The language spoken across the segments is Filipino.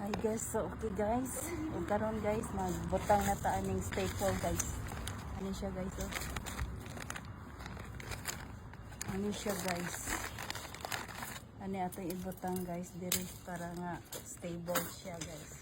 Hi guys, so okay guys. Ug karon guys, magbutang na ta aning staple guys. Ano siya guys? Oh. Ano siya guys? Ano atong ibutang guys diri para nga stable siya guys.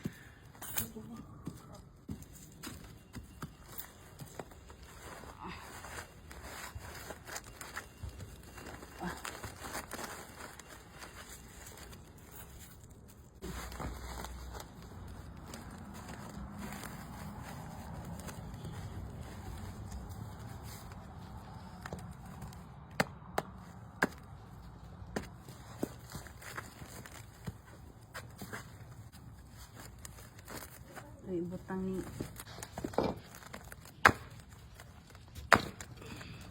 Ibutang ni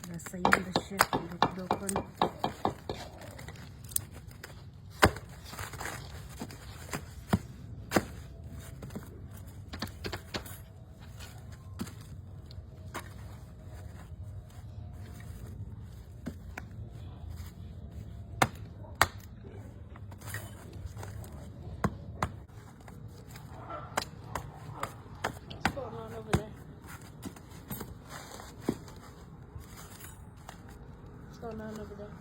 rasayin na siya dukdukon. What's going on over there?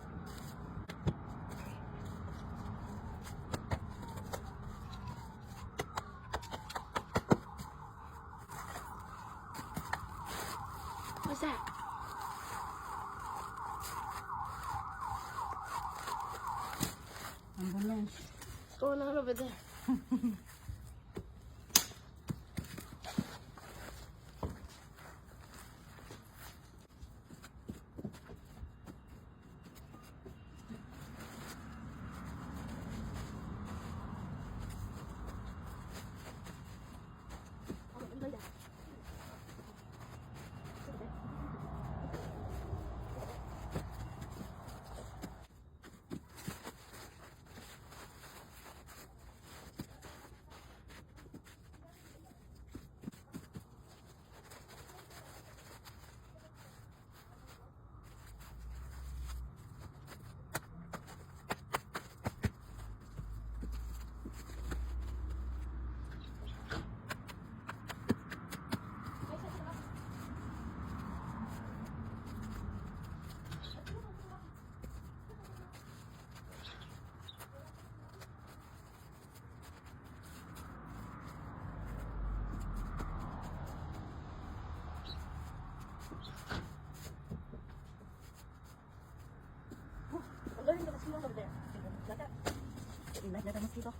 What's that? Ambulance. What's going on over there? I'm learning to the smell over there. Like that. Like that mosquito.